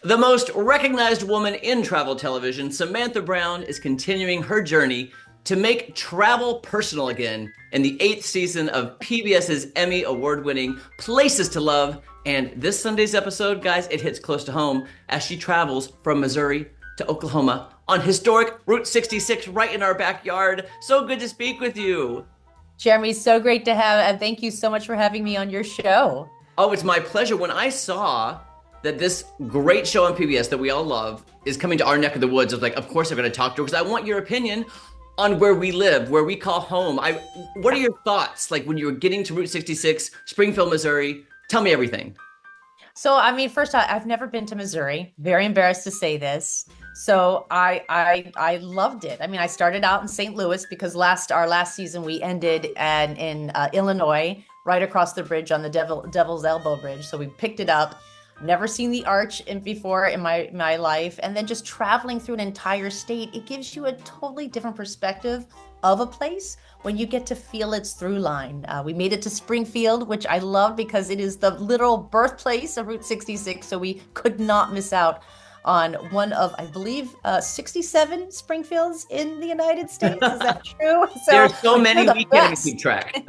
The most recognized woman in travel television, Samantha Brown, is continuing her journey to make travel personal again in the eighth season of PBS's Emmy award-winning Places to Love. And this Sunday's episode, guys, it hits close to home as she travels from Missouri to Oklahoma on historic Route 66 right in our backyard. So good to speak with you. Jeremy, so great to have, and thank you so much for having me on your show. Oh, it's my pleasure. When I saw that this great show on PBS that we all love is coming to our neck of the woods, I was like, of course I'm going to talk to her because I want your opinion on where we live, where we call home. What are your thoughts like when you were getting to Route 66, Springfield, Missouri? Tell me everything. So, I mean, first, I've never been to Missouri. Very embarrassed to say this. So I loved it. I mean, I started out in St. Louis because our last season we ended in Illinois, right across the bridge on the Devil's Elbow Bridge. So we picked it up. Never seen the arch before in my life, and then just traveling through an entire state, it gives you a totally different perspective of a place when you get to feel its through line. We made it to Springfield, which I love because it is the literal birthplace of Route 66, so we could not miss out on one of, I believe, 67 Springfields in the United States. Is that true? There are so many we can't even keep track.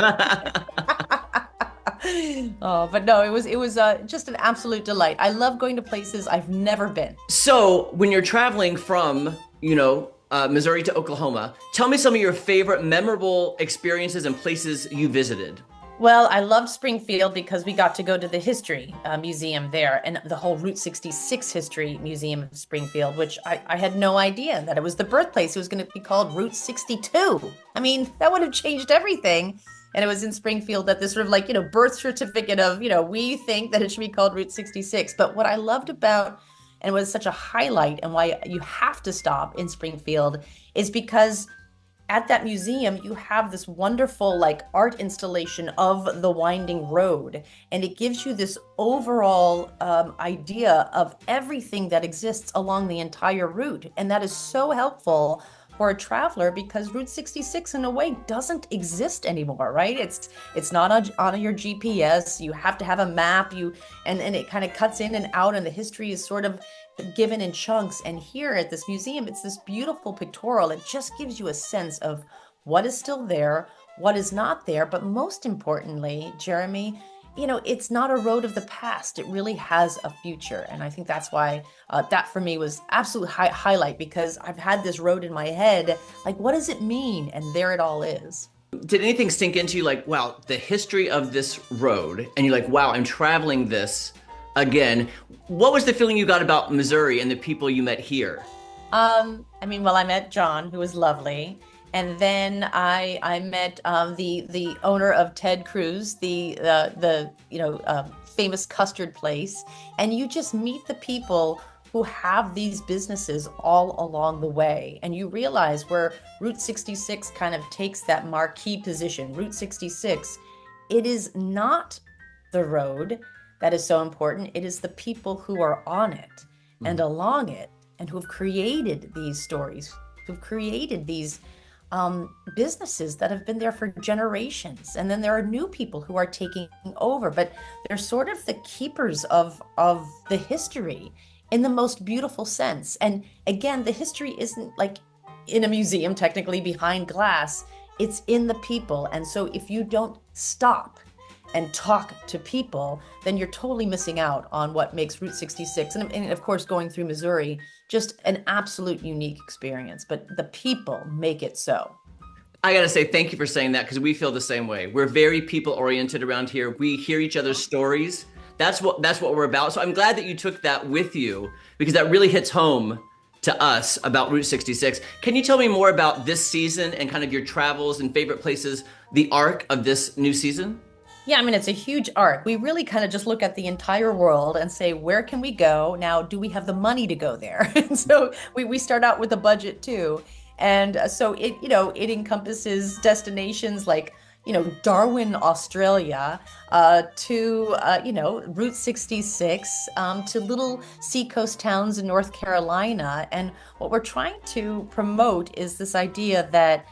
Oh, but no, it was just an absolute delight. I love going to places I've never been. So when you're traveling from, Missouri to Oklahoma, tell me some of your favorite memorable experiences and places you visited. Well, I loved Springfield because we got to go to the History Museum there and the whole Route 66 History Museum of Springfield, which I had no idea that it was the birthplace. It was going to be called Route 62. I mean, that would have changed everything. And it was in Springfield that this sort of birth certificate of, we think that it should be called Route 66. But what I loved about, and was such a highlight and why you have to stop in Springfield, is because at that museum, you have this wonderful art installation of the winding road. And it gives you this overall idea of everything that exists along the entire route. And that is so helpful for a traveler because Route 66 in a way doesn't exist anymore, right? It's not on your GPS. You have to have a map, and it kind of cuts in and out, and the history is sort of given in chunks. And here at this museum, it's this beautiful pictorial. It just gives you a sense of what is still there, what is not there, but most importantly, Jeremy, it's not a road of the past. It really has a future. And I think that's why that for me was absolute highlight, because I've had this road in my head. Like, what does it mean? And there it all is. Did anything sink into you like, wow, the history of this road? And you're like, wow, I'm traveling this again. What was the feeling you got about Missouri and the people you met here? I met John, who was lovely. And then I met the owner of Ted Cruz, the famous custard place, and you just meet the people who have these businesses all along the way, and you realize where Route 66 kind of takes that marquee position. Route 66, it is not the road that is so important; it is the people who are on it and along it, and who have created these stories, who've created these businesses that have been there for generations. And then there are new people who are taking over, but they're sort of the keepers of the history in the most beautiful sense. And again, the history isn't like in a museum, technically behind glass, it's in the people. And so if you don't stop and talk to people, then you're totally missing out on what makes Route 66, and of course, going through Missouri, just an absolute unique experience. But the people make it so. I gotta say thank you for saying that because we feel the same way. We're very people oriented around here. We hear each other's stories. That's what we're about. So I'm glad that you took that with you because that really hits home to us about Route 66. Can you tell me more about this season and kind of your travels and favorite places, the arc of this new season? Yeah, I mean, it's a huge arc. We really kind of just look at the entire world and say, where can we go? Now, do we have the money to go there? And so we start out with a budget too. And so it encompasses destinations like, Darwin, Australia, to, Route 66, to little seacoast towns in North Carolina. And what we're trying to promote is this idea that,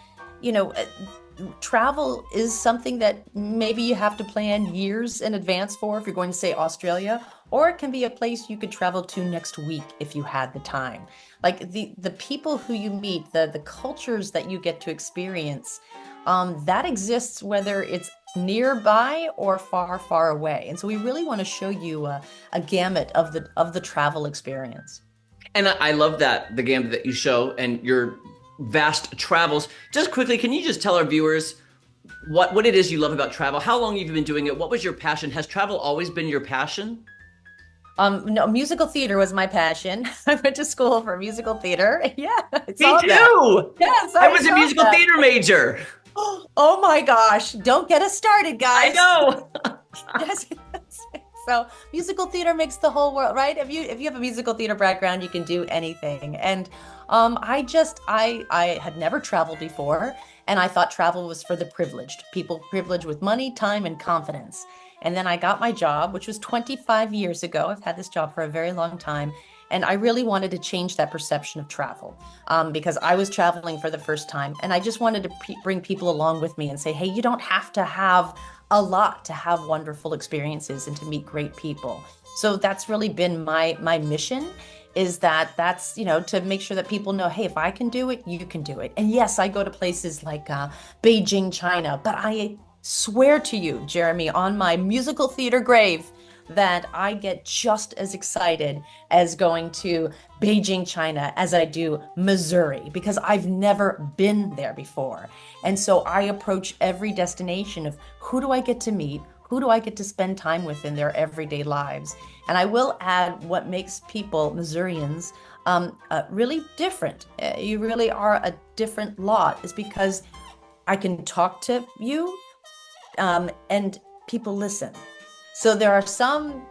travel is something that maybe you have to plan years in advance for if you're going to say Australia, or it can be a place you could travel to next week if you had the time. Like the people who you meet, the cultures that you get to experience, that exists whether it's nearby or far, far away. And so we really want to show you a gamut of the travel experience. And I love that, the gamut that you show and your vast travels. Just quickly, can you just tell our viewers what it is you love about travel? How long have you been doing it? What was your passion? Has travel always been your passion? No, musical theater was my passion. I went to school for musical theater. Yeah, I Me saw that. too. Yes, I I was a saw musical that. theater major. Oh my gosh, don't get us started, I guys. know. Yes. So musical theater makes the whole world, right? If you have a musical theater background, you can do anything. And I had never traveled before, and I thought travel was for the privileged, people privileged with money, time, and confidence. And then I got my job, which was 25 years ago. I've had this job for a very long time. And I really wanted to change that perception of travel because I was traveling for the first time. And I just wanted to bring people along with me and say, hey, you don't have to have a lot to have wonderful experiences and to meet great people. So that's really been my mission, is that's, to make sure that people know, hey, if I can do it, you can do it. And yes, I go to places like Beijing, China, but I swear to you, Jeremy, on my musical theater grave, that I get just as excited as going to Beijing, China, as I do Missouri, because I've never been there before. And so I approach every destination of who do I get to meet? Who do I get to spend time with in their everyday lives? And I will add what makes people, Missourians, really different. You really are a different lot, is because I can talk to you and people listen. So there are some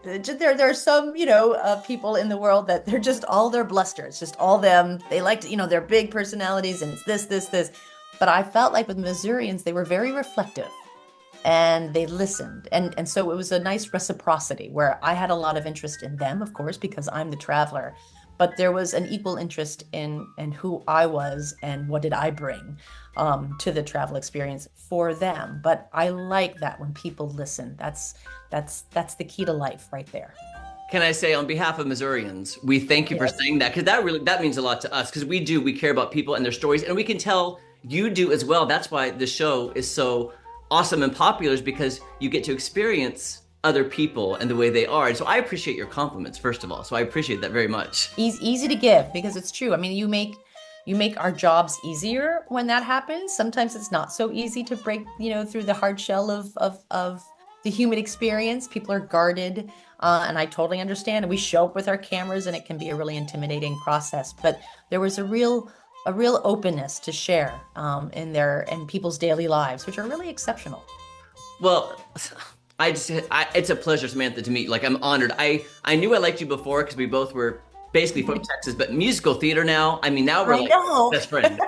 people in the world that they're just all their bluster. It's just all them. They like to, their big personalities, and it's this. But I felt like with Missourians, they were very reflective and they listened. And so it was a nice reciprocity where I had a lot of interest in them, of course, because I'm the traveler. But there was an equal interest in who I was and what did I bring to the travel experience for them. But I like that when people listen. That's the key to life right there. Can I say, on behalf of Missourians, we thank you for Yes. saying that, because that means a lot to us, because we care about people and their stories, and we can tell you do as well. That's why the show is so awesome and popular, is because you get to experience other people and the way they are. And so I appreciate your compliments, first of all. So I appreciate that very much. Easy to give, because it's true. I mean, you make our jobs easier when that happens. Sometimes it's not so easy to break, through the hard shell of the human experience. People are guarded, and I totally understand. And we show up with our cameras, and it can be a really intimidating process. But there was a real openness to share in people's daily lives, which are really exceptional. Well, it's a pleasure, Samantha, to meet you. Like, I'm honored. I knew I liked you before because we both were basically from Texas, but musical theater now, now we're like best friends.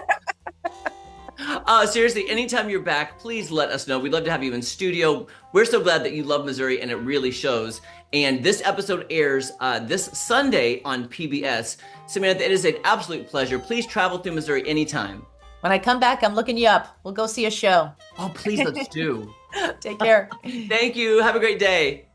Seriously, anytime you're back, please let us know. We'd love to have you in studio. We're so glad that you love Missouri, and it really shows. And this episode airs this Sunday on PBS. Samantha, it is an absolute pleasure. Please travel through Missouri anytime. When I come back, I'm looking you up. We'll go see a show. Oh, please, let's do. Take care. Thank you. Have a great day.